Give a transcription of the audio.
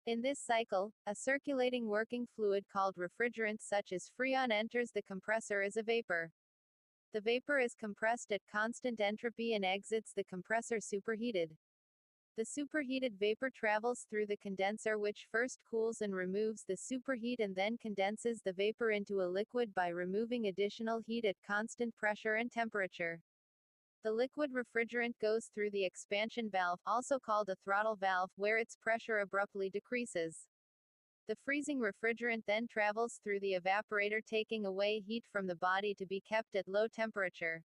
In this cycle, a circulating working fluid called refrigerant such as freon enters the compressor as a vapor. The vapor is compressed at constant entropy and exits the compressor superheated. The superheated vapor travels through the condenser, which first cools and removes the superheat and then condenses the vapor into a liquid by removing additional heat at constant pressure and temperature. The liquid refrigerant goes through the expansion valve, also called a throttle valve, where its pressure abruptly decreases. The freezing refrigerant then travels through the evaporator, taking away heat from the body to be kept at low temperature.